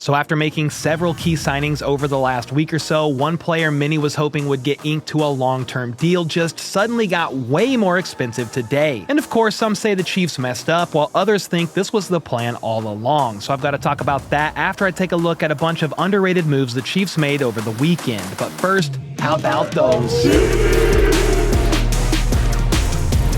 So after making several key signings over the last week or so, one player many was hoping would get inked to a long-term deal just suddenly got way more expensive today. And of course, some say the Chiefs messed up, while others think this was the plan all along. So I've got to talk about that after I take a look at a bunch of underrated moves the Chiefs made over the weekend. But first, how about those?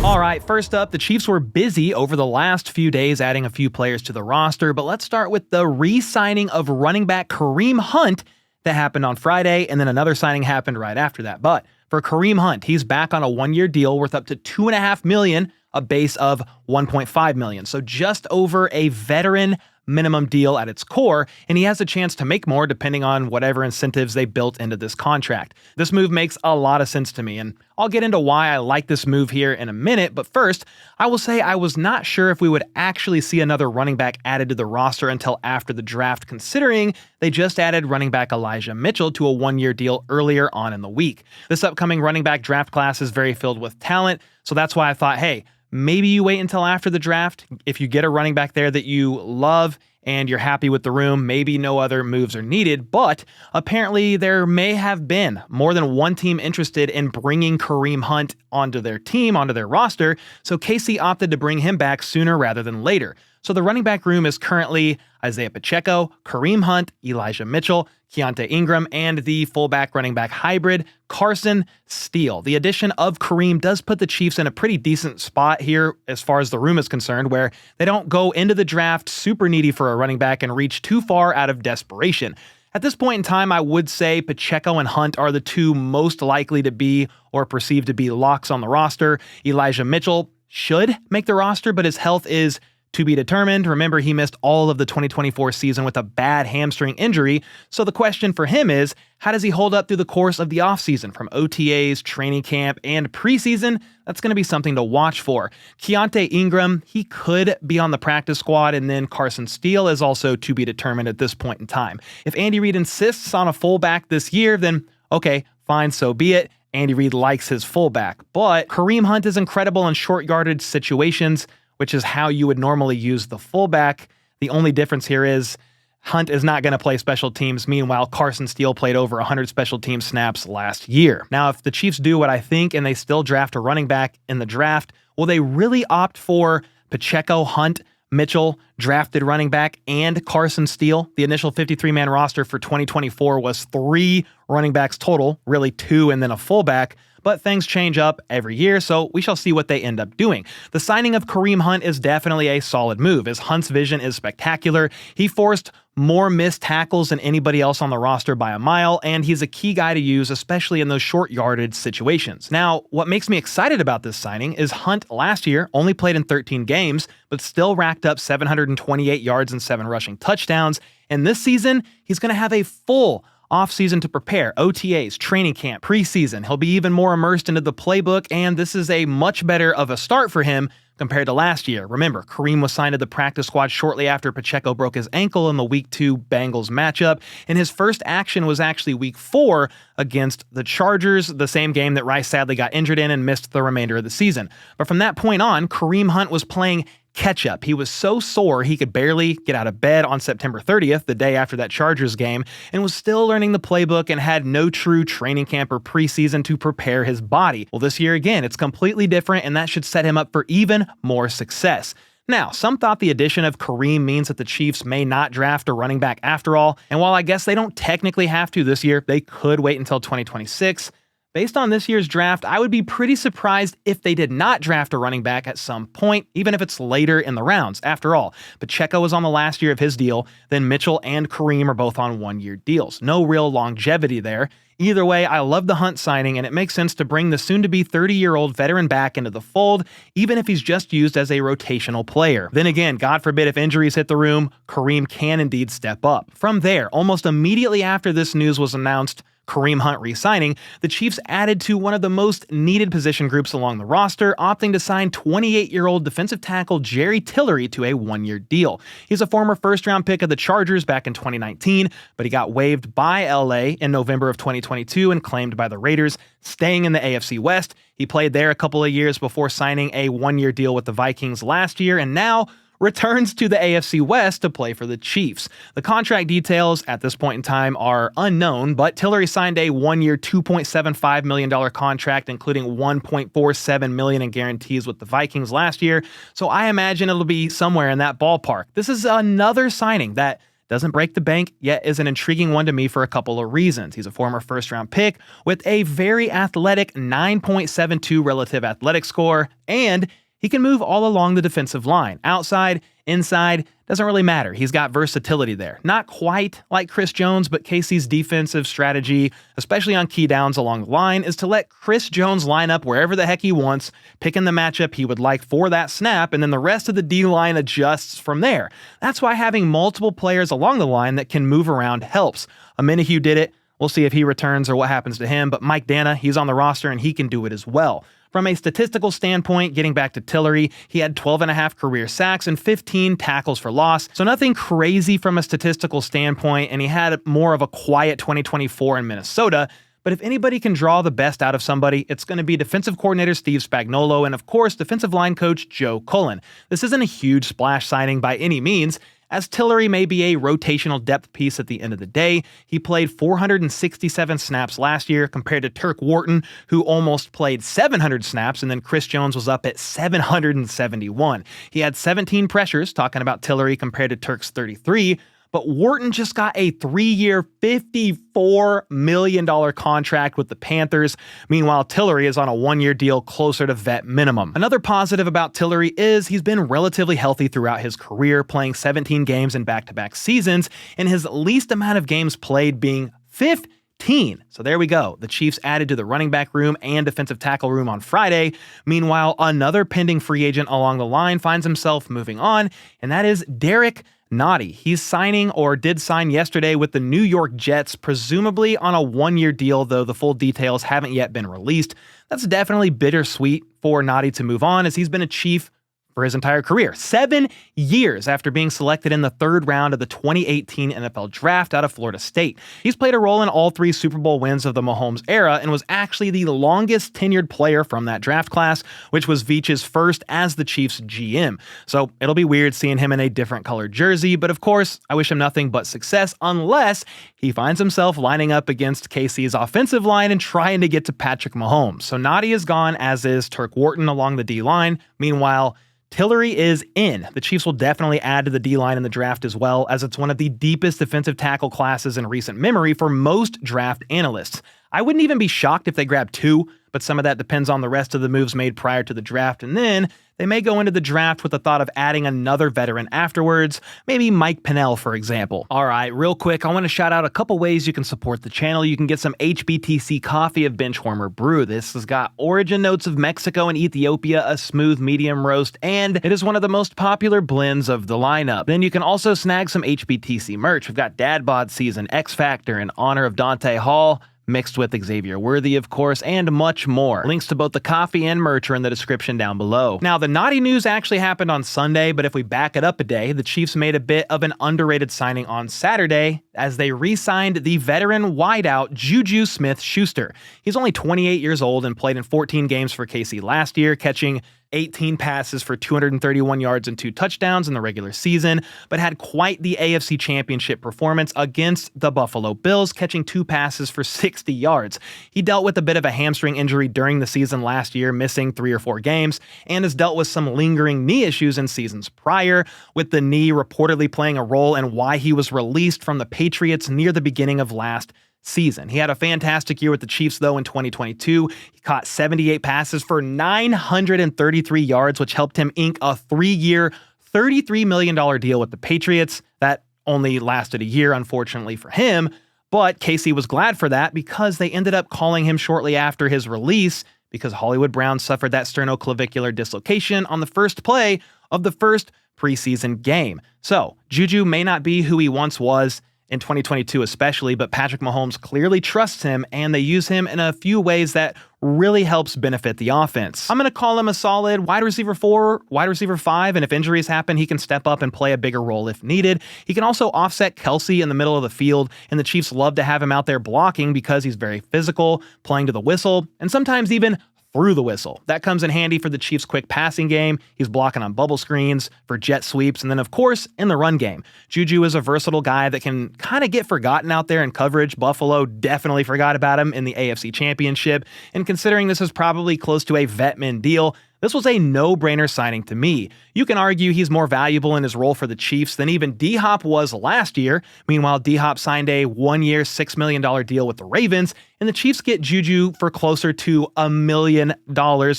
Alright, first up, the Chiefs were busy over the last few days adding a few players to the roster, but let's start with the re-signing of running back KAREEM Hunt that happened on Friday, and then another signing happened right after that. But for KAREEM Hunt, he's back on a one-year deal worth up to $2.5 million, a base of $1.5 million, so just over a veteran minimum deal at its core, and he has a chance to make more depending on whatever incentives they built into this contract. This move makes a lot of sense to me, and I'll get into why I like this move here in a minute, but first, I will say I was not sure if we would actually see another running back added to the roster until after the draft, considering they just added running back Elijah Mitchell to a one-year deal earlier on in the week. This upcoming running back draft class is very filled with talent, so that's why I thought, hey, maybe you wait until after the draft. If you get a running back there that you love and you're happy with the room, maybe no other moves are needed, but apparently there may have been more than one team interested in bringing KAREEM Hunt onto their team, onto their roster, so KC opted to bring him back sooner rather than later. So the running back room is currently Isaiah Pacheco, KAREEM Hunt, Elijah Mitchell, Keontae Ingram, and the fullback running back hybrid, Carson Steele. The addition of KAREEM does put the Chiefs in a pretty decent spot here as far as the room is concerned, where they don't go into the draft super needy for a running back and reach too far out of desperation. At this point in time, I would say Pacheco and Hunt are the two most likely to be or perceived to be locks on the roster. Elijah Mitchell should make the roster, but his health is to be determined. Remember, he missed all of the 2024 season with a bad hamstring injury, so the question for him is, how does he hold up through the course of the offseason, from OTAs, training camp, and preseason? That's going to be something to watch for. Keontae Ingram, he could be on the practice squad, and then Carson Steele is also to be determined at this point in time. If Andy Reid insists on a fullback this year, then okay, fine, so be it. Andy Reid likes his fullback, but KAREEM Hunt is incredible in short yardage situations, which is how you would normally use the fullback. The only difference here is Hunt is not going to play special teams. Meanwhile, Carson Steele played over 100 special team snaps last year. Now, if the Chiefs do what I think and they still draft a running back in the draft, will they really opt for Pacheco, Hunt, Mitchell, drafted running back, and Carson Steele? The initial 53-man roster for 2024 was 3 running backs total, really 2 and then a fullback. But things change up every year, so we shall see what they end up doing. The signing of KAREEM Hunt is definitely a solid move, as Hunt's vision is spectacular. He forced more missed tackles than anybody else on the roster by a mile, and he's a key guy to use, especially in those short yardage situations. Now, what makes me excited about this signing is Hunt last year only played in 13 games, but still racked up 728 yards and 7 rushing touchdowns, and this season, he's going to have a full offseason to prepare, OTAs, training camp, preseason. He'll be even more immersed into the playbook, and this is a much better of a start for him compared to last year. Remember, KAREEM was signed to the practice squad shortly after Pacheco broke his ankle in the Week 2 Bengals matchup, and his first action was actually Week 4 against the Chargers, the same game that Rice sadly got injured in and missed the remainder of the season. But from that point on, KAREEM Hunt was playing catch-up. He was so sore he could barely get out of bed on September 30th, the day after that Chargers game, and was still learning the playbook and had no true training camp or preseason to prepare his body. Well, this year again, it's completely different, and that should set him up for even more success. Now, some thought the addition of KAREEM means that the Chiefs may not draft a running back after all, and while I guess they don't technically have to this year, they could wait until 2026. Based on this year's draft, I would be pretty surprised if they did not draft a running back at some point, even if it's later in the rounds. After all, Pacheco was on the last year of his deal, then Mitchell and KAREEM are both on one-year deals. No real longevity there. Either way, I love the Hunt signing, and it makes sense to bring the soon-to-be 30-year-old veteran back into the fold, even if he's just used as a rotational player. Then again, God forbid if injuries hit the room, KAREEM can indeed step up. From there, almost immediately after this news was announced, KAREEM Hunt re-signing, the Chiefs added to one of the most needed position groups along the roster, opting to sign 28-year-old defensive tackle Jerry Tillery to a one-year deal. He's a former first-round pick of the Chargers back in 2019, but he got waived by LA in November of 2022 and claimed by the Raiders, staying in the AFC West. He played there a couple of years before signing a one-year deal with the Vikings last year, and now returns to the AFC West to play for the Chiefs. The contract details at this point in time are unknown, but Tillery signed a one-year $2.75 million contract, including $1.47 million in guarantees with the Vikings last year, so I imagine it'll be somewhere in that ballpark. This is another signing that doesn't break the bank, yet is an intriguing one to me for a couple of reasons. He's a former first-round pick with a very athletic 9.72 relative athletic score, and he can move all along the defensive line. Outside, inside, doesn't really matter. He's got versatility there. Not quite like Chris Jones, but KC's defensive strategy, especially on key downs along the line, is to let Chris Jones line up wherever the heck he wants, picking the matchup he would like for that snap, and then the rest of the D-line adjusts from there. That's why having multiple players along the line that can move around helps. Amenahue did it. We'll see if he returns or what happens to him, but Mike Dana, he's on the roster and he can do it as well. From a statistical standpoint, getting back to Tillery, he had 12.5 career sacks and 15 tackles for loss, so nothing crazy from a statistical standpoint, and he had more of a quiet 2024 in Minnesota. But if anybody can draw the best out of somebody, it's going to be defensive coordinator Steve Spagnuolo and, of course, defensive line coach Joe Cullen. This isn't a huge splash signing by any means, as Tillery may be a rotational depth piece at the end of the day. He played 467 snaps last year compared to Turk Wharton, who almost played 700 snaps, and then Chris Jones was up at 771. He had 17 pressures, talking about Tillery, compared to Turk's 33, but Wharton just got a 3-year, $54 million contract with the Panthers. Meanwhile, Tillery is on a 1-year deal closer to vet minimum. Another positive about Tillery is he's been relatively healthy throughout his career, playing 17 games in back-to-back seasons, and his least amount of games played being 15. So there we go. The Chiefs added to the running back room and defensive tackle room on Friday. Meanwhile, another pending free agent along the line finds himself moving on, and that is Derrick Nnadi. He's signing, or did sign yesterday, with the New York Jets, presumably on a 1-year deal, though the full details haven't yet been released. That's definitely bittersweet for Nnadi to move on, as he's been a Chief for his entire career. 7 years after being selected in the 3rd round of the 2018 NFL Draft out of Florida State. He's played a role in all 3 Super Bowl wins of the Mahomes era and was actually the longest tenured player from that draft class, which was Veach's first as the Chiefs GM. So it'll be weird seeing him in a different colored jersey, but of course, I wish him nothing but success unless he finds himself lining up against KC's offensive line and trying to get to Patrick Mahomes. So Nnadi is gone, as is Turk Wharton along the D-line. Meanwhile, Tillery is in. The Chiefs will definitely add to the D-line in the draft as well, as it's one of the deepest defensive tackle classes in recent memory for most draft analysts. I wouldn't even be shocked if they grab 2, but some of that depends on the rest of the moves made prior to the draft, and then they may go into the draft with the thought of adding another veteran afterwards, maybe Mike Pennell, for example. All right, real quick, I want to shout out a couple ways you can support the channel. You can get some HBTC coffee of Benchwarmer Brew. This has got origin notes of Mexico and Ethiopia, a smooth medium roast, and it is one of the most popular blends of the lineup. Then you can also snag some HBTC merch. We've got Dad Bod Season, X Factor in honor of Dante Hall, mixed with Xavier Worthy, of course, and much more. Links to both the coffee and merch are in the description down below. Now, the Nnadi news actually happened on Sunday, but if we back it up a day, the Chiefs made a bit of an underrated signing on Saturday as they re-signed the veteran wideout Juju Smith-Schuster. He's only 28 years old and played in 14 games for KC last year, catching 18 passes for 231 yards and 2 touchdowns in the regular season, but had quite the AFC Championship performance against the Buffalo Bills, catching 2 passes for 60 yards. He dealt with a bit of a hamstring injury during the season last year, missing 3 or 4 games, and has dealt with some lingering knee issues in seasons prior, with the knee reportedly playing a role in why he was released from the Patriots near the beginning of last season. He had a fantastic year with the Chiefs, though, in 2022. He caught 78 passes for 933 yards, which helped him ink a 3-year, $33 million deal with the Patriots. That only lasted a year, unfortunately for him, but KC was glad for that because they ended up calling him shortly after his release because Hollywood Brown suffered that sternoclavicular dislocation on the first play of the first preseason game. So Juju may not be who he once was in 2022 especially, but Patrick Mahomes clearly trusts him, and they use him in a few ways that really helps benefit the offense. I'm going to call him a solid wide receiver 4, wide receiver 5, and if injuries happen, he can step up and play a bigger role if needed. He can also offset Kelsey in the middle of the field, and the Chiefs love to have him out there blocking because he's very physical, playing to the whistle, and sometimes even through the whistle. That comes in handy for the Chiefs' quick passing game. He's blocking on bubble screens, for jet sweeps, and then, of course, in the run game. Juju is a versatile guy that can kind of get forgotten out there in coverage. Buffalo definitely forgot about him in the AFC Championship, and considering this is probably close to a vet min deal, this was a no-brainer signing to me. You can argue he's more valuable in his role for the Chiefs than even D-Hop was last year. Meanwhile, D-Hop signed a one-year, $6 million deal with the Ravens, and the Chiefs get Juju for closer to $1 million,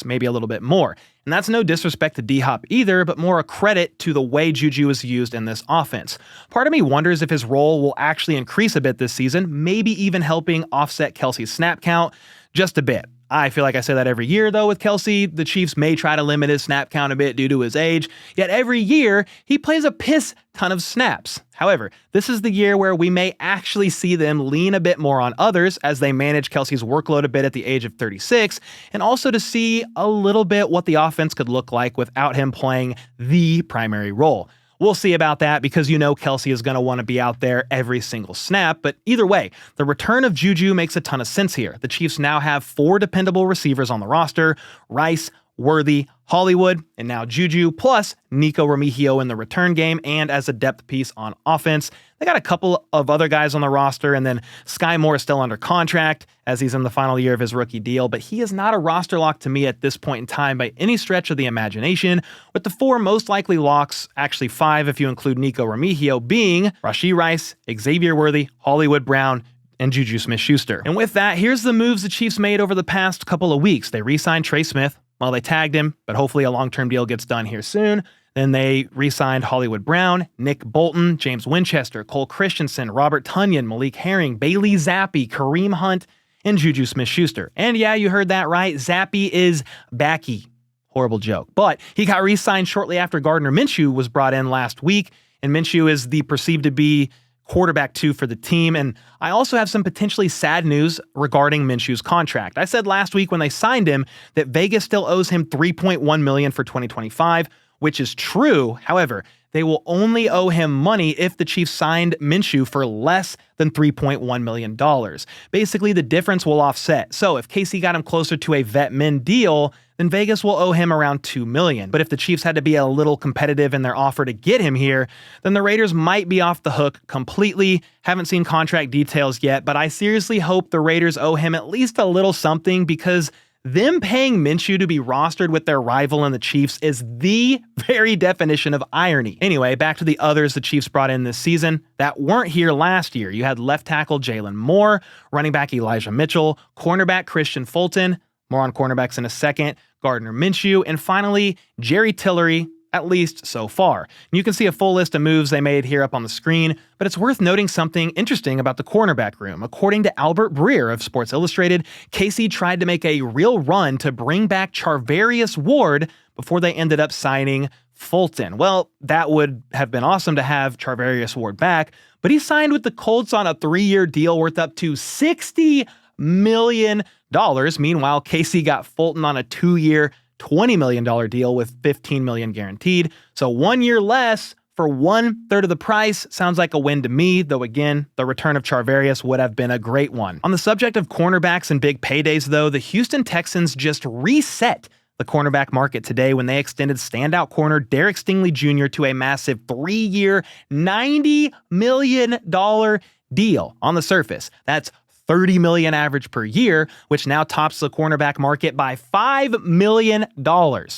maybe a little bit more. And that's no disrespect to D-Hop either, but more a credit to the way Juju is used in this offense. Part of me wonders if his role will actually increase a bit this season, maybe even helping offset Kelce's snap count just a bit. I feel like I say that every year, though, with Kelce. The Chiefs may try to limit his snap count a bit due to his age, yet every year he plays a piss ton of snaps. However, this is the year where we may actually see them lean a bit more on others as they manage Kelce's workload a bit at the age of 36, and also to see a little bit what the offense could look like without him playing the primary role. We'll see about that because you know Kelce is going to want to be out there every single snap, but either way, the return of Juju makes a ton of sense here. The Chiefs now have 4 dependable receivers on the roster: Rice, Worthy, Hollywood, and now Juju, plus Nico Remigio in the return game and as a depth piece on offense. They got a couple of other guys on the roster, and then Sky Moore is still under contract as he's in the final year of his rookie deal, but he is not a roster lock to me at this point in time by any stretch of the imagination, with the 4 most likely locks, actually 5 if you include Nico Remigio, being Rashee Rice, Xavier Worthy, Hollywood Brown, and Juju Smith-Schuster. And with that, here's the moves the Chiefs made over the past couple of weeks. They re-signed Trey Smith. Well, they tagged him, but hopefully a long-term deal gets done here soon. Then they re-signed Hollywood Brown, Nick Bolton, James Winchester, Cole Christensen, Robert Tonyan, Malik Herring, Bailey Zappi, Kareem Hunt, and Juju Smith-Schuster. And yeah, you heard that right. Zappi is backy. Horrible joke. But he got re-signed shortly after Gardner Minshew was brought in last week, and Minshew is the perceived to be quarterback 2 for the team. And I also have some potentially sad news regarding Minshew's contract. I said last week when they signed him that Vegas still owes him $3.1 million for 2025, which is true. However, they will only owe him money if the Chiefs signed Minshew for less than $3.1 million. Basically, the difference will offset. So if KC got him closer to a vet min deal, then Vegas will owe him around $2 million. But if the Chiefs had to be a little competitive in their offer to get him here, then the Raiders might be off the hook completely. Haven't seen contract details yet, but I seriously hope the Raiders owe him at least a little something, because them paying Minshew to be rostered with their rival in the Chiefs is the very definition of irony. Anyway, back to the others the Chiefs brought in this season that weren't here last year. You had left tackle Jalen Moore, running back Elijah Mitchell, cornerback Christian Fulton, more on cornerbacks in a second, Gardner Minshew, and finally, Jerry Tillery, at least so far. And you can see a full list of moves they made here up on the screen, but it's worth noting something interesting about the cornerback room. According to Albert Breer of Sports Illustrated, KC tried to make a real run to bring back Charvarius Ward before they ended up signing Fulton. Well, that would have been awesome to have Charvarius Ward back, but he signed with the Colts on a 3-year deal worth up to $60 million. Meanwhile, KC got Fulton on a 2-year, $20 million deal with $15 million guaranteed. So 1 year less for 1/3 of the price sounds like a win to me, though again, the return of Charvarius would have been a great one. On the subject of cornerbacks and big paydays though, the Houston Texans just reset the cornerback market today when they extended standout corner Derek Stingley Jr. to a massive 3-year, $90 million deal. On the surface, that's $30 million average per year, which now tops the cornerback market by $5 million.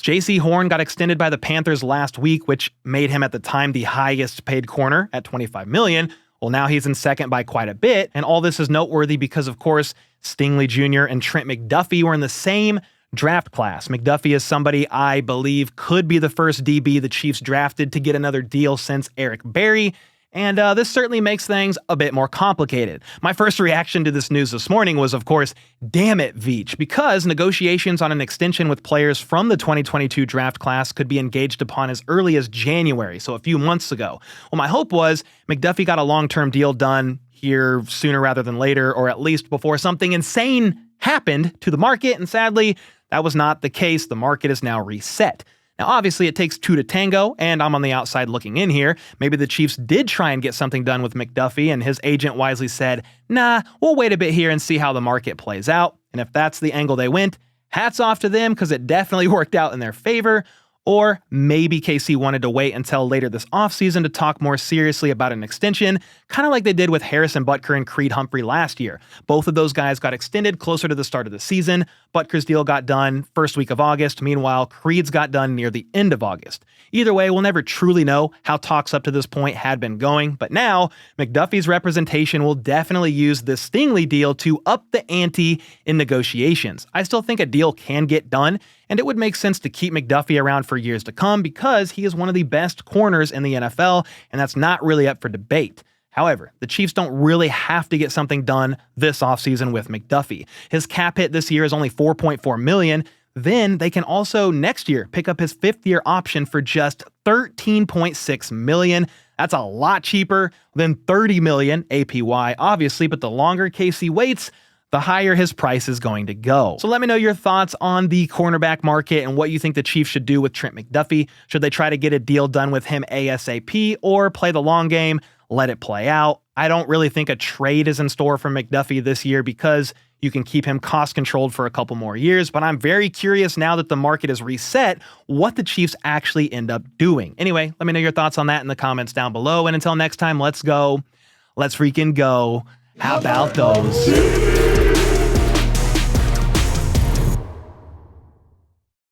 J.C. Horn got extended by the Panthers last week, which made him at the time the highest paid corner at $25 million. Well, now he's in second by quite a bit, and all this is noteworthy because, of course, Stingley Jr. and Trent McDuffie were in the same draft class. McDuffie is somebody I believe could be the first DB the Chiefs drafted to get another deal since Eric Berry. And this certainly makes things a bit more complicated. My first reaction to this news this morning was, of course, damn it, Veach, because negotiations on an extension with players from the 2022 draft class could be engaged upon as early as January, so a few months ago. Well, my hope was McDuffie got a long-term deal done here sooner rather than later, or at least before something insane happened to the market, and sadly, that was not the case. The market is now reset. Now, obviously, it takes 2 to tango, and I'm on the outside looking in here. Maybe the Chiefs did try and get something done with McDuffie, and his agent wisely said, nah, we'll wait a bit here and see how the market plays out. And if that's the angle they went, Hats off to them because it definitely worked out in their favor. Or maybe KC wanted to wait until later this offseason to talk more seriously about an extension, kind of like they did with Harrison Butker and Creed Humphrey last year. Both of those guys got extended closer to the start of the season. Butker's deal got done first week of August. Meanwhile, Creed's got done near the end of August. Either way, we'll never truly know how talks up to this point had been going, but now McDuffie's representation will definitely use this Stingley deal to up the ante in negotiations. I still think a deal can get done, and it would make sense to keep McDuffie around for years to come because he is one of the best corners in the NFL, and that's not really up for debate. However, the Chiefs don't really have to get something done this offseason with McDuffie. His cap hit this year is only $4.4 million. Then they can also next year pick up his fifth-year option for just $13.6 million. That's a lot cheaper than $30 million APY, obviously, but the longer KC waits, the higher his price is going to go. So let me know your thoughts on the cornerback market and what you think the Chiefs should do with Trent McDuffie. Should they try to get a deal done with him ASAP or play the long game, let it play out? I don't really think a trade is in store for McDuffie this year because you can keep him cost controlled for a couple more years, but I'm very curious now that the market is reset, what the Chiefs actually end up doing. Anyway, let me know your thoughts on that in the comments down below. And until next time, let's go. Let's freaking go. How about those?